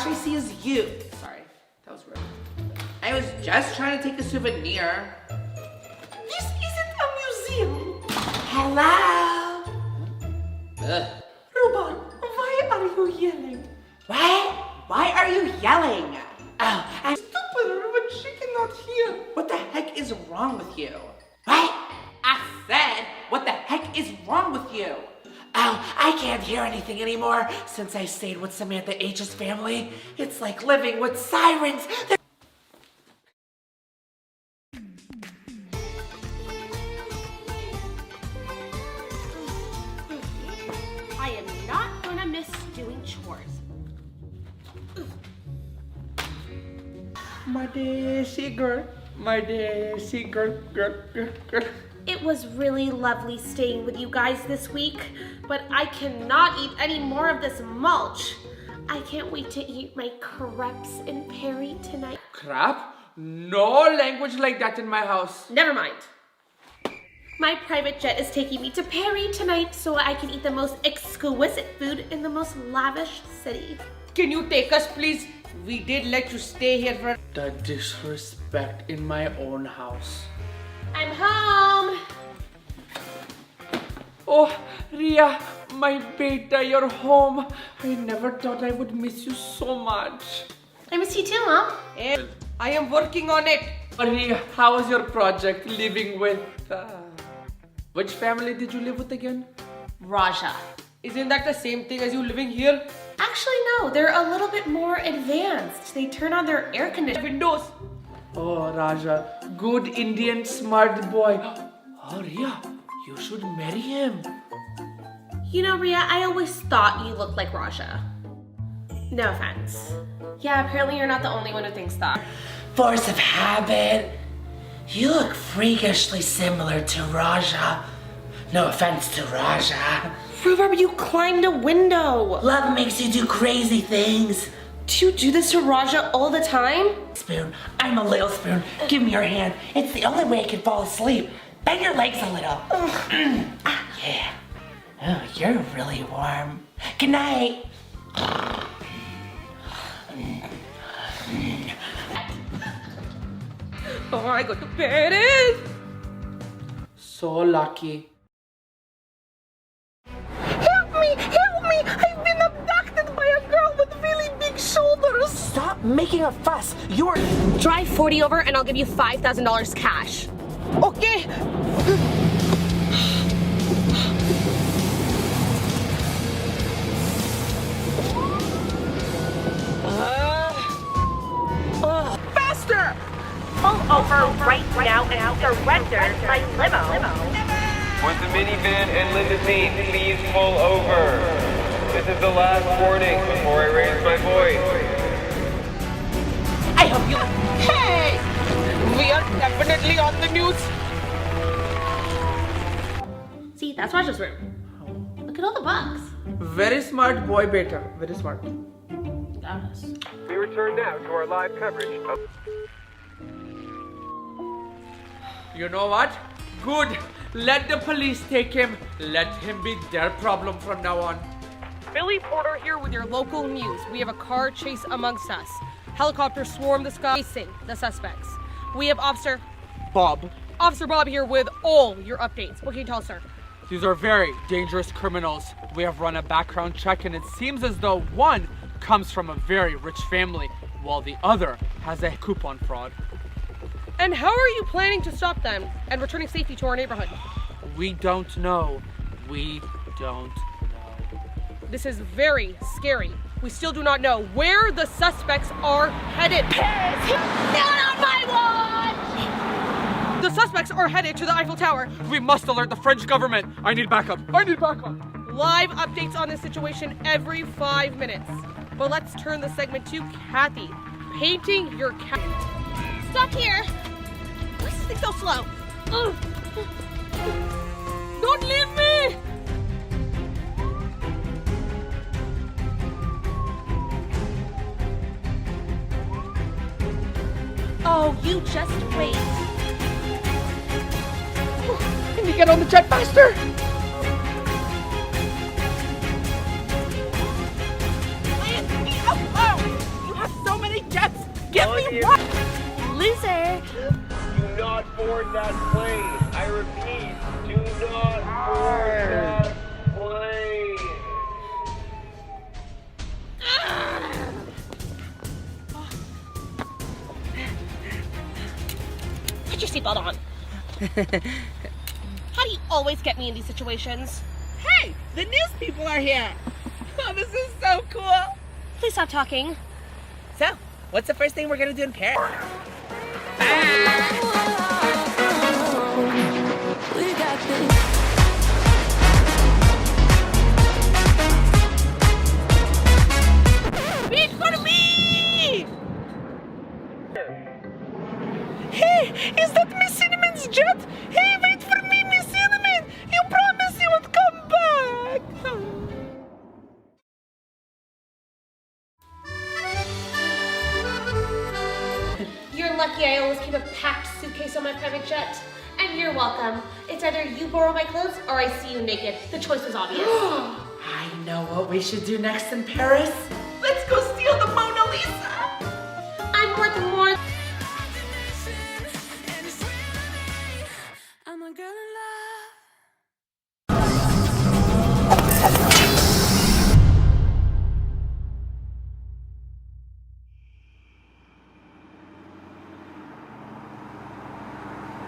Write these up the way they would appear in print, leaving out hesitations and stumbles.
last I see is you. Sorry, that was rude. I was just trying to take a souvenir. This isn't a museum. Hello? Ugh. Ruben, why are you yelling? What? Why are you yelling? Oh, I'm stupid, but she cannot hear. What the heck is wrong with you? What? I said, what the heck is wrong with you? Oh, I can't hear anything anymore since I stayed with Samantha H's family. It's like living with sirens. I am not gonna miss doing chores. My daisy girl, my daisy girl. It was really lovely staying with you guys this week, but I cannot eat any more of this mulch. I can't wait to eat my crepes in Perry tonight. Crap? No language like that in my house. Never mind. My private jet is taking me to Perry tonight so I can eat the most exquisite food in the most lavish city. Can you take us, please? We did let you stay here for... The disrespect in my own house. I'm home. Oh, Ria, my beta, you're home. I never thought I would miss you so much. I miss you too, Mom. And I am working on it. Ria, how was your project living with... Which family did you live with again? Raja. Isn't that the same thing as you living here? Actually, no. They're a little bit more advanced. They turn on their air conditioning. Windows. Oh, Raja, good Indian smart boy. Oh, Ria, you should marry him. You know, Ria, I always thought you looked like Raja. No offense. Yeah, apparently you're not the only one who thinks that. Force of habit. You look freakishly similar to Raja. No offense to Raja. Rhubarb, you climbed a window. Love makes you do crazy things. Do you do this to Raja all the time? Spoon, I'm a little spoon. Give me your hand. It's the only way I can fall asleep. Bend your legs a little. Yeah. Oh, you're really warm. Good night. Oh, I got to Paris. So lucky. Help me! Help me! I've been abducted by a girl with really big shoulders. Stop making a fuss. You're... Drive 40 over and I'll give you $5,000 cash. Okay. Faster! Pull over right now and surrender my limo. With the minivan and limousine, please pull over. This is the last warning before I raise my voice. I hope you... Hey! We are definitely on the news. See, that's Raja's room. Look at all the bugs. Very smart boy, beta. Very smart. Yes. We return now to our live coverage of... You know what? Good. Let the police take him. Let him be their problem from now on. Billy Porter here with your local news. We have a car chase amongst us. Helicopters swarm the sky, chasing the suspects. We have Officer Bob. Bob here with all your updates. What can you tell us, sir? These are very dangerous criminals. We have run a background check and it seems as though one comes from a very rich family while the other has a coupon fraud. And how are you planning to stop them and returning safety to our neighborhood? We don't know. We don't know. This is very scary. We still do not know where the suspects are headed. Not on my watch! The suspects are headed to the Eiffel Tower. We must alert the French government. I need backup. I need backup. Live updates on this situation every 5 minutes. But let's turn the segment to Kathy. Painting your cat. Stop here! Why is this thing so slow? Ugh. Don't leave me! Oh, you just wait. Can you get on the jet faster? jets. Give On me the- one. Loser. Do not board that plane. I repeat, do not board that plane. Put your seatbelt on. How do you always get me in these situations? Hey, the news people are here. Oh, this is so cool. Please stop talking. So, what's the first thing we're gonna do in Paris? Wait for me! Hey, is that Miss Cinnamon's jet? Hey, wait for me, Miss Cinnamon! You promised you would come back! You're lucky I always keep a packed suitcase on my private jet. And you're welcome. It's either you borrow my clothes or I see you naked. The choice was obvious. I know what we should do next in Paris. Let's go steal the Mona Lisa. I'm worth more.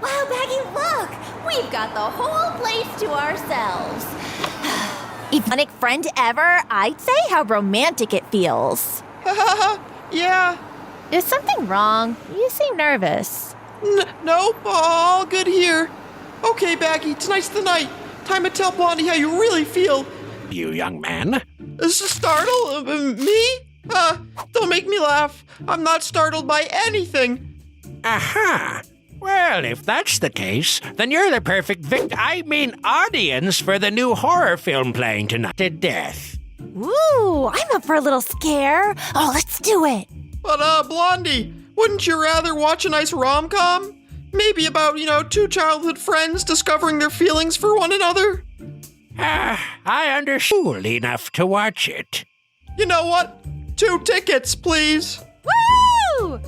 Wow, Baggy, look! We've got the whole place to ourselves. Iconic friend ever? I'd say how romantic it feels. Yeah. Is something wrong? You seem nervous. Nope, all good here. Okay, Baggy, tonight's the night. Time to tell Blondie how you really feel. You young man. Startle? Me? Don't make me laugh. I'm not startled by anything. Aha! Well, if that's the case, then you're the perfect audience for the new horror film playing tonight to death. Ooh, I'm up for a little scare. Oh, let's do it. But, Blondie, wouldn't you rather watch a nice rom-com? Maybe about, two childhood friends discovering their feelings for one another? I understood enough to watch it. You know what? 2 tickets, please. Woo!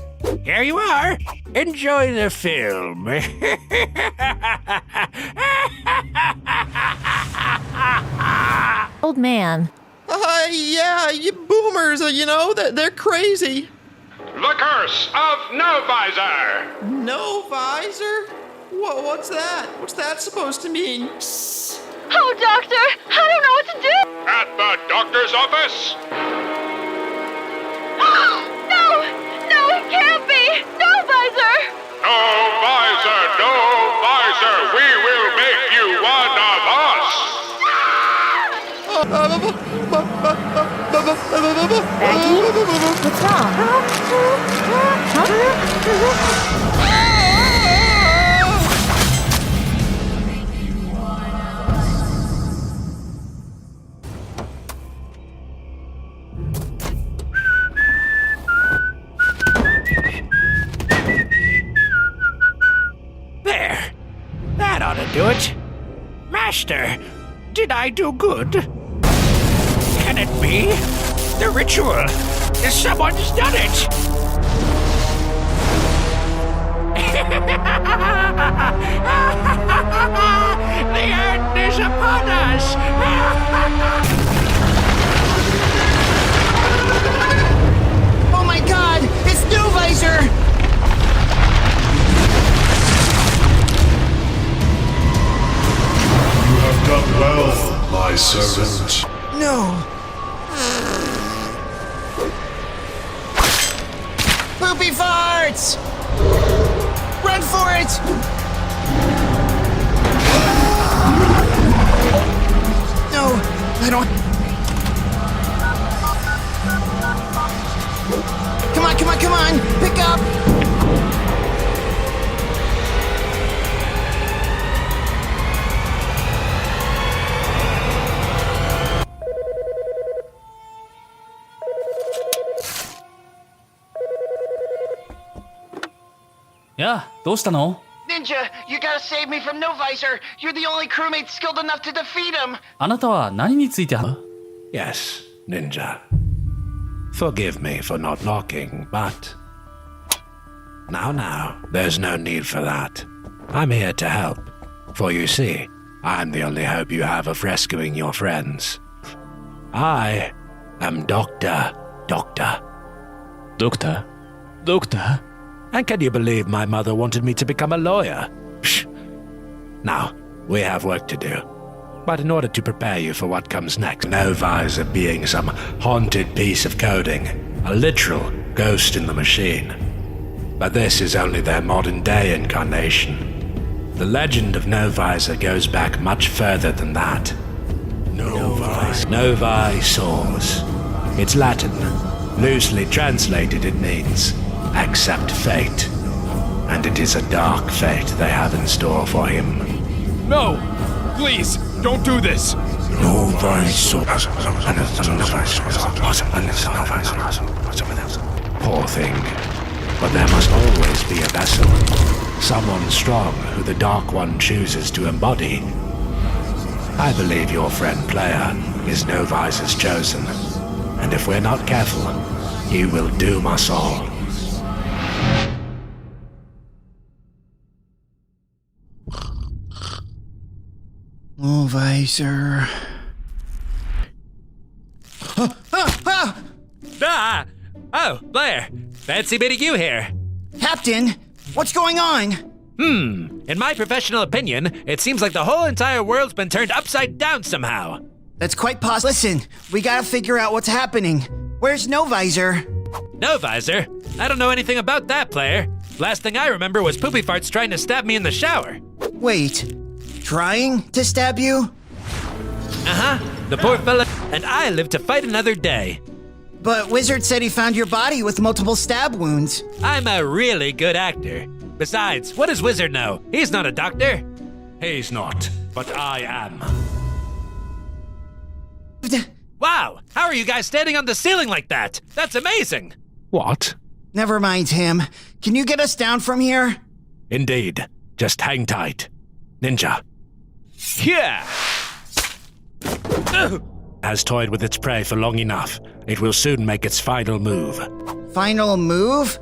Here you are. Enjoy the film. Old man. Yeah, you boomers, they're crazy. The Curse of Novisor! Novisor? What's that? What's that supposed to mean? Oh, Doctor! I don't know what to do! At the doctor's office! No! No, it can't be! No, Visor! Novisor! Novisor! We will make you one of us! Baggy? What's wrong? There. That ought to do it. Master, did I do good? Can it be? The ritual. Someone's done it. The end is upon us. Oh my god! It's Novisor! You have done well, my servant. No. Poopy farts! Run for it! No, I don't... Come on! Pick up! Yeah, どうしたの? Ninja, you gotta save me from Novisor! You're the only crewmate skilled enough to defeat him! あなたは何について Yes, Ninja. Forgive me for not knocking, but... Now, there's no need for that. I'm here to help. For you see, I'm the only hope you have of rescuing your friends. I am Doctor. Doctor? And can you believe my mother wanted me to become a lawyer? Psh. Now, we have work to do. But in order to prepare you for what comes next, Novisor being some haunted piece of coding, a literal ghost in the machine. But this is only their modern-day incarnation. The legend of Novisor goes back much further than that. Novisors. It's Latin. Loosely translated, it means, accept fate. And it is a dark fate they have in store for him. No! Please, don't do this! Poor thing. But there must always be a vessel. Someone strong who the Dark One chooses to embody. I believe your friend Player is Novisor's chosen. And if we're not careful, he will doom us all. Novisor. Oh, Blair. Fancy meeting you here. Captain, what's going on? In my professional opinion, it seems like the whole entire world's been turned upside down somehow. That's quite possible. Listen, we gotta figure out what's happening. Where's Novisor? Novisor? I don't know anything about that, Player. Last thing I remember was Poopy Farts trying to stab me in the shower. Wait, trying to stab you? The poor fella. And I live to fight another day. But Wizard said he found your body with multiple stab wounds. I'm a really good actor. Besides, what does Wizard know? He's not a doctor. He's not, but I am. Wow, how are you guys standing on the ceiling like that? That's amazing. What? Never mind him. Can you get us down from here? Indeed. Just hang tight. Ninja. Yeah! Has toyed with its prey for long enough. It will soon make its final move. Final move?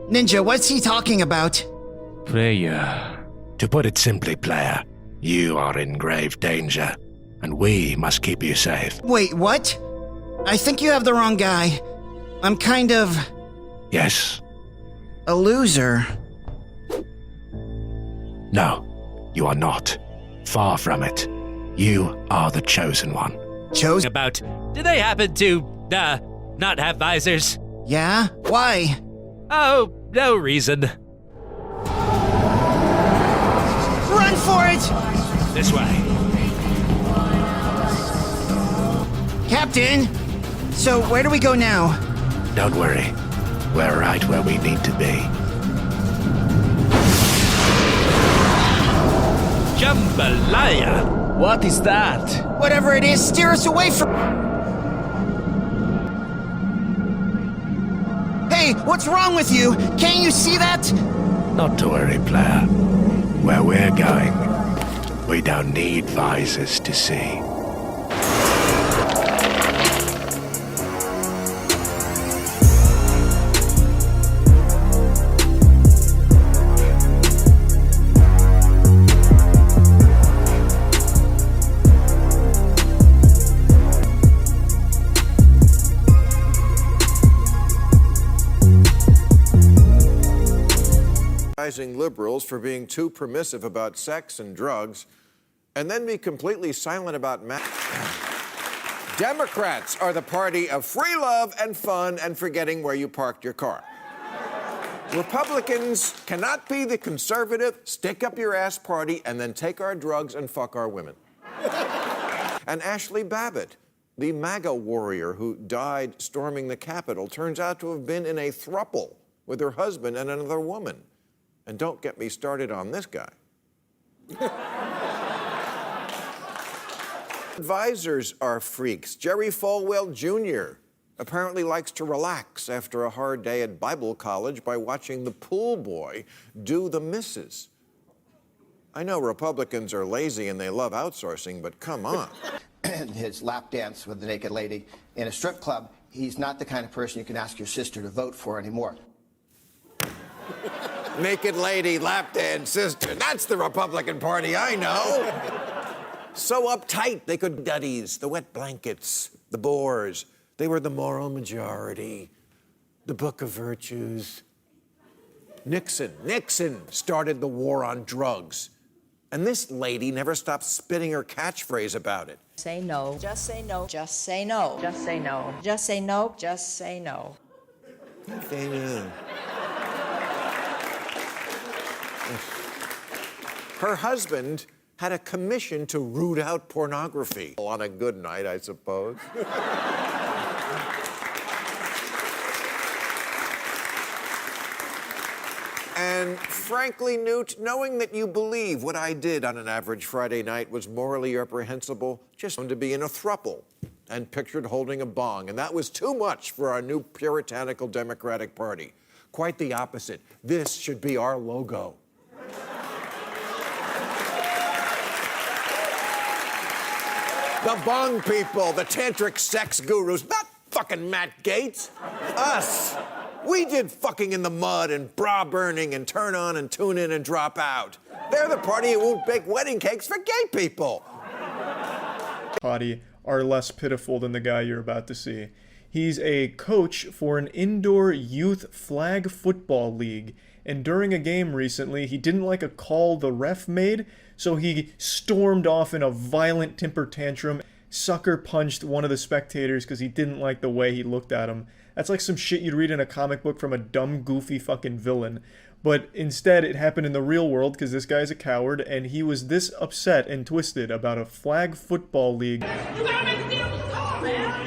Ninja, what's he talking about? Player. To put it simply, Player, you are in grave danger, and we must keep you safe. Wait, what? I think you have the wrong guy. I'm kind of... Yes? a loser. No, you are not. Far from it. You are the chosen one. Chosen? About, do they happen to, not have visors? Yeah? Why? Oh, no reason. Run for it! This way. Captain! So, where do we go now? Don't worry. We're right where we need to be. Jambalaya! What is that? Whatever it is, steer us away from... Hey, what's wrong with you? Can't you see that? Not to worry, Player. Where we're going, we don't need visors to see. Liberals for being too permissive about sex and drugs, and then be completely silent about Democrats are the party of free love and fun and forgetting where you parked your car. Republicans cannot be the conservative, stick up your ass party and then take our drugs and fuck our women. And Ashley Babbitt, the MAGA warrior who died storming the Capitol, turns out to have been in a throuple with her husband and another woman. And don't get me started on this guy. Advisors are freaks. Jerry Falwell Jr. apparently likes to relax after a hard day at Bible college by watching the pool boy do the misses. I know Republicans are lazy and they love outsourcing, but come on. His lap dance with the naked lady in a strip club he's not the kind of person you can ask your sister to vote for anymore. Naked lady, lap dance sister. That's the Republican Party I know. So uptight they could duddies, the wet blankets, the bores. They were the moral majority, the book of virtues. Nixon started the war on drugs. And this lady never stopped spitting her catchphrase about it. Say no. Just say no. Just say no. Just say no. Just say no. Just say no. Say no. Her husband had a commission to root out pornography. On a good night, I suppose. And frankly, Newt, knowing that you believe what I did on an average Friday night was morally reprehensible, just wanted to be in a throuple and pictured holding a bong. And that was too much for our new puritanical Democratic Party. Quite the opposite. This should be our logo. The bong people, the tantric sex gurus, not fucking Matt Gaetz. Us. We did fucking in the mud and bra burning and turn on and tune in and drop out. They're the party who won't bake wedding cakes for gay people. Party are less pitiful than the guy you're about to see. He's a coach for an indoor youth flag football league. And during a game recently, he didn't like a call the ref made, so he stormed off in a violent temper tantrum, sucker punched one of the spectators because he didn't like the way he looked at him. That's like some shit you'd read in a comic book from a dumb, goofy fucking villain. But instead, it happened in the real world because this guy's a coward, and he was this upset and twisted about a flag football league. You gotta make a deal with the call, man!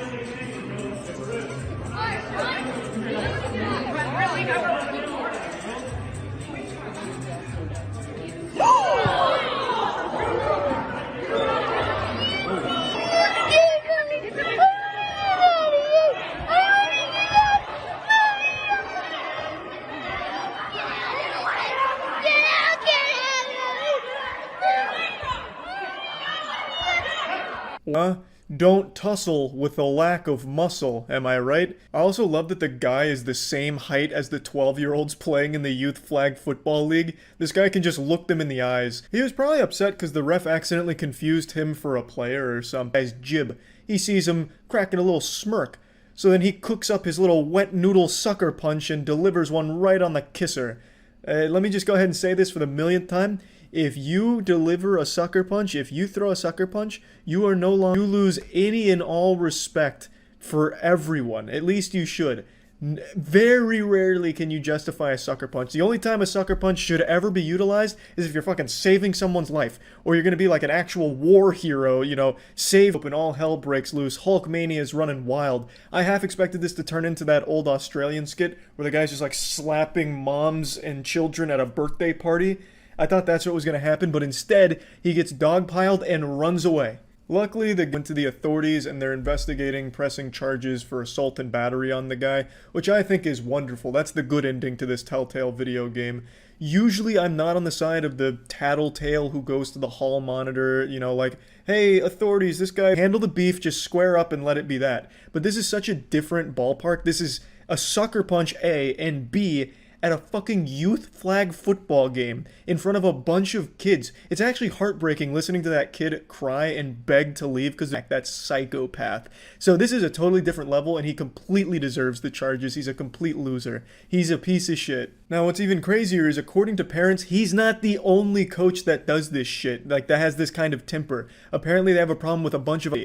Don't tussle with a lack of muscle, am I right? I also love that the guy is the same height as the 12-year-olds playing in the youth flag football league. This guy can just look them in the eyes. He was probably upset because the ref accidentally confused him for a player or some guy's jib. He sees him cracking a little smirk. So then he cooks up his little wet noodle sucker punch and delivers one right on the kisser. Let me just go ahead and say this for the millionth time. If you deliver a sucker punch, if you throw a sucker punch, you are no longer, you lose any and all respect for everyone. At least you should. Very rarely can you justify a sucker punch. The only time a sucker punch should ever be utilized is if you're fucking saving someone's life. Or you're gonna be like an actual war hero, you know, save and all hell breaks loose. Hulkmania is running wild. I half expected this to turn into that old Australian skit where the guy's just like slapping moms and children at a birthday party. I thought that's what was going to happen, but instead, he gets dogpiled and runs away. Luckily, they went to the authorities and they're investigating, pressing charges for assault and battery on the guy, which I think is wonderful. That's the good ending to this Telltale video game. Usually, I'm not on the side of the tattletale who goes to the hall monitor, you know, like, hey, authorities, this guy, handle the beef, just square up and let it be that. But this is such a different ballpark. This is a sucker punch, A, and B, at a fucking youth flag football game in front of a bunch of kids. It's actually heartbreaking listening to that kid cry and beg to leave because of that psychopath. So this is a totally different level and he completely deserves the charges. He's a complete loser. He's a piece of shit. Now what's even crazier is according to parents, he's not the only coach that does this shit, like that has this kind of temper. Apparently they have a problem with a bunch of...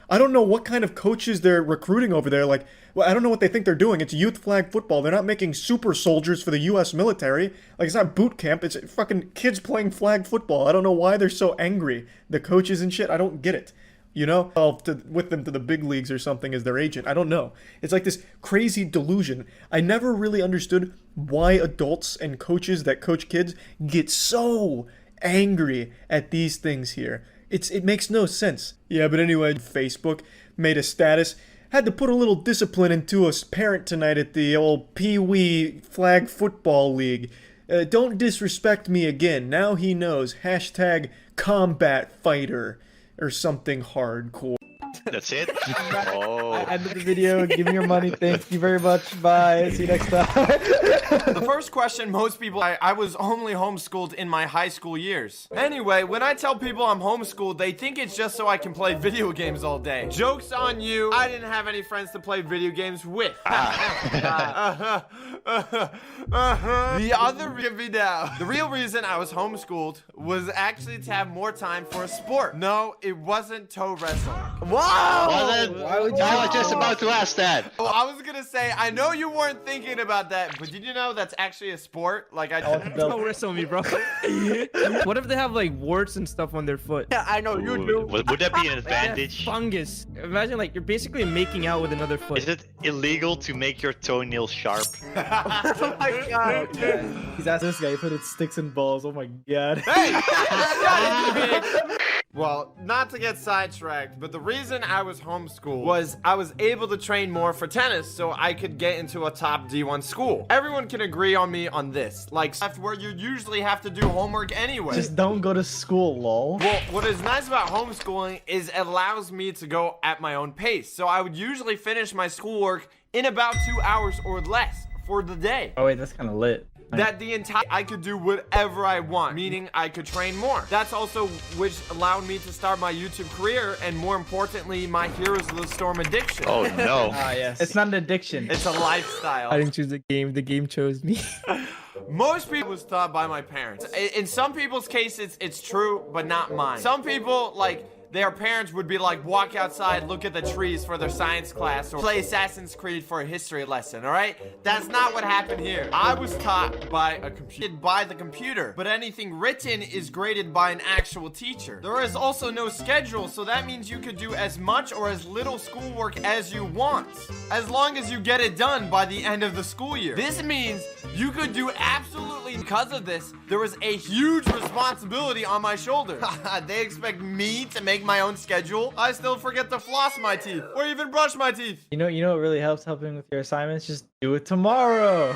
I don't know what kind of coaches they're recruiting over there. Like, well, I don't know what they think they're doing. It's youth flag football. They're not making super soldiers for the U.S. military. Like, it's not boot camp. It's fucking kids playing flag football. I don't know why they're so angry. The coaches and shit, I don't get it. You know? With them to the big leagues or something as their agent. I don't know. It's like this crazy delusion. I never really understood why adults and coaches that coach kids get so angry at these things here. It makes no sense. Yeah, but anyway, Facebook made a status. Had to put a little discipline into a parent tonight at the old Pee-wee flag football league. Don't disrespect me again. Now he knows. # combat fighter. Or something hardcore. That's it? Oh. I ended the video. Give me your money. Thank you very much. Bye. See you next time. The first question, most people, I was only homeschooled in my high school years. Anyway, when I tell people I'm homeschooled, they think it's just so I can play video games all day. Joke's on you. I didn't have any friends to play video games with. The other, give me now. The real reason I was homeschooled was actually to have more time for a sport. No, it wasn't toe wrestling. Whoa! I was just about to ask that. Oh, I was gonna say, I know you weren't thinking about that, but did you know that's actually a sport? Like, Don't wrestle me, bro. What if they have like warts and stuff on their foot? Yeah, I know you do. Would that be an advantage? Fungus. Imagine like you're basically making out with another foot. Is it illegal to make your toenails sharp? Oh my god. He's asking this guy if it sticks and balls. Oh my god. Hey! Well, not to get sidetracked, but the reason I was homeschooled was I was able to train more for tennis so I could get into a top D1 school. Everyone can agree on me on this. Like, stuff where you usually have to do homework anyway. Just don't go to school, lol. Well, what is nice about homeschooling is it allows me to go at my own pace. So I would usually finish my schoolwork in about 2 hours or less for the day. Oh wait, that's kind of lit. That the entire I could do whatever I want, meaning I could train more. That's also which allowed me to start my YouTube career and more importantly, my Heroes of the Storm addiction. Oh no. Yes. It's not an addiction. It's a lifestyle. I didn't choose the game chose me. Most people was taught by my parents. In some people's cases, it's true, but not mine. Some people, like, their parents would be like, walk outside, look at the trees for their science class, or play Assassin's Creed for a history lesson, all right? That's not what happened here. I was taught by the computer, but anything written is graded by an actual teacher. There is also no schedule, so that means you could do as much or as little schoolwork as you want, as long as you get it done by the end of the school year. This means you could do absolutely, because of this, there was a huge responsibility on my shoulders. They expect me to make my own schedule. I still forget to floss my teeth or even brush my teeth. You know what really helping with your assignments? Just do it tomorrow.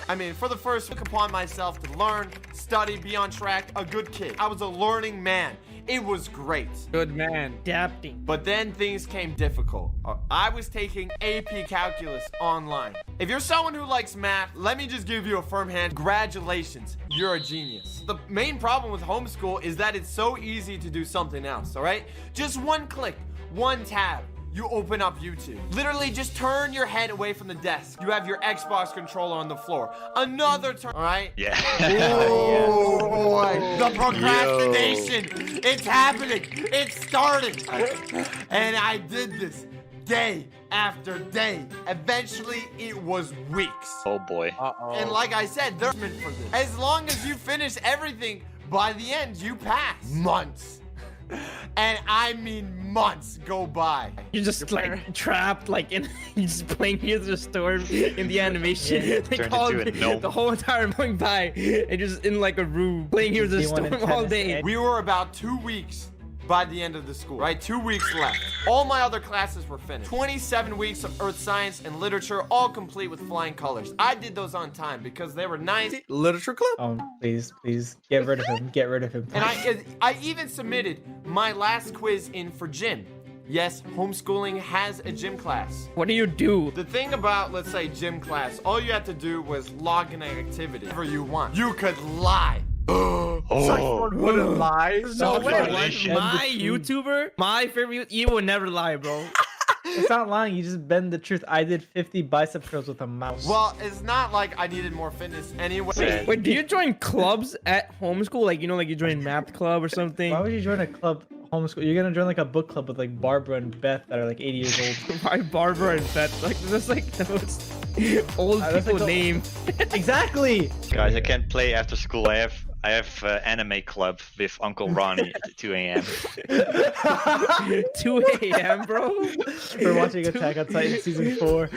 I mean, for the first week upon myself to learn, study, be on track, a good kid. I was a learning man. It was great. Good man. Adapting. But then things came difficult. I was taking AP Calculus online. If you're someone who likes math, let me just give you a firm hand. Congratulations, you're a genius. The main problem with homeschool is that it's so easy to do something else, all right? Just one click, one tab. You open up YouTube. Literally just turn your head away from the desk. You have your Xbox controller on the floor. Another turn, all right? Yeah. Oh boy, the procrastination. It's happening. It's starting. And I did this day after day. Eventually, it was weeks. Oh boy. And like I said, there's for this. As long as you finish everything, by the end, you pass. Months. And I mean months go by. You're just like trapped, like in you're just playing Heroes of the Storm in the animation. They called the whole entire going by and just in like a room playing Heroes of the Storm all day. We were about 2 weeks by the end of the school, right? 2 weeks left. All my other classes were finished. 27 weeks of earth science and literature, all complete with flying colors. I did those on time because they were nice. Literature club? Oh, please, get rid of him. Get rid of him. And I even submitted my last quiz in for gym. Yes, homeschooling has a gym class. What do you do? The thing about, let's say, gym class, all you had to do was log in an activity. Whatever you want. You could lie. Someone wouldn't lie. No way. My YouTuber, my favorite, you would never lie, bro. It's not lying. You just bend the truth. I did 50 bicep curls with a mouse. Well, it's not like I needed more fitness anyway. Wait, do you join clubs at homeschool? Like, you know, like you join math club or something? Why would you join a club homeschool? You're gonna join like a book club with like Barbara and Beth that are like 80 years old. Why Barbara and Beth? Like, that's like the most old people like name. Exactly. Guys, I can't play after school. I have anime club with Uncle Ronnie at 2 a.m. 2 a.m., bro? We're watching Attack on Titan season 4.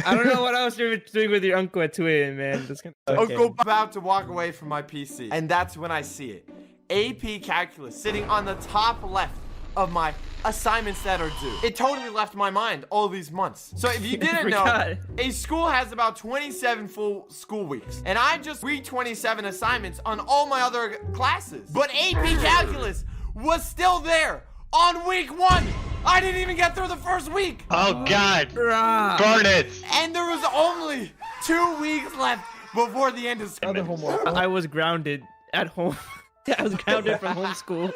I don't know what else you're doing with your uncle at 2 a.m., man. Uncle about to walk away from my PC, and that's when I see it. AP Calculus sitting on the top left of my assignments that are due. It totally left my mind all these months. So if you didn't know, a school has about 27 full school weeks. And I just read 27 assignments on all my other classes. But AP Calculus was still there on week 1. I didn't even get through the first week. Oh God. Burn it. And there was only 2 weeks left before the end of school. Other homework. I was grounded at home. I was grounded from homeschool.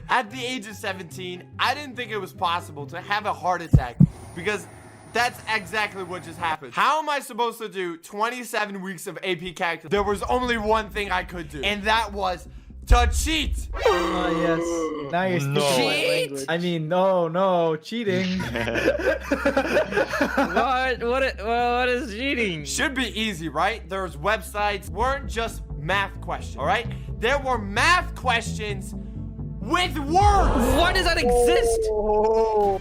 At the age of 17, I didn't think it was possible to have a heart attack because that's exactly what just happened. How am I supposed to do 27 weeks of AP Calculus? There was only one thing I could do, and that was to cheat. Oh, yes. Now you're speaking my language. I mean, no, cheating. What is cheating? Should be easy, right? There's websites, weren't just math questions, all right? There were math questions with words. Why does that exist?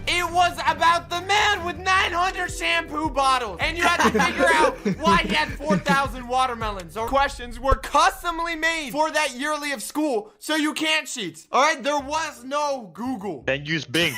It was about the man with 900 shampoo bottles, and you had to figure out why he had 4,000 watermelons. Or questions were customly made for that yearly of school, so you can't cheat. All right, there was no Google. Then use Bing.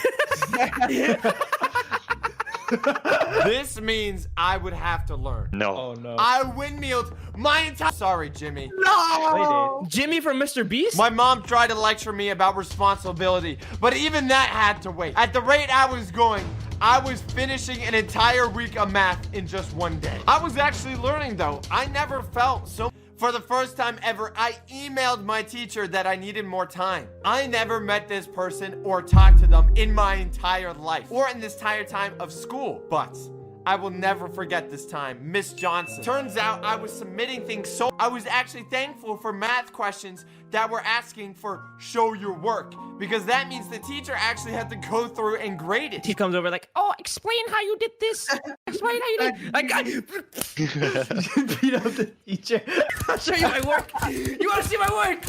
This means I would have to learn. No. Oh no. I windmilled my entire. Sorry, Jimmy. No. Jimmy from Mr. Beast? My mom tried to lecture me about responsibility, but even that had to wait. At the rate I was going, I was finishing an entire week of math in just one day. I was actually learning though. I never felt so. For the first time ever, I emailed my teacher that I needed more time. I never met this person or talked to them in my entire life or in this entire time of school. But I will never forget this time. Miss Johnson. Turns out I was submitting things, so I was actually thankful for math questions that were asking for show your work, because that means the teacher actually had to go through and grade it. He comes over like, oh, explain how you did this. Explain how you did. Like, beat up the teacher. I'll show you my work. You want to see my work?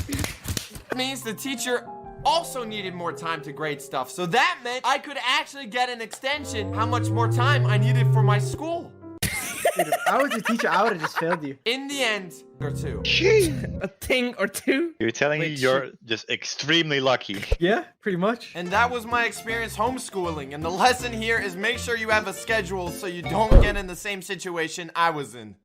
That means the teacher also needed more time to grade stuff. So that meant I could actually get an extension how much more time I needed for my school. Dude, if I was your teacher, I would have just failed you. In the end, or two. A thing or two? You're telling me you're just extremely lucky. Yeah, pretty much. And that was my experience homeschooling. And the lesson here is make sure you have a schedule so you don't get in the same situation I was in.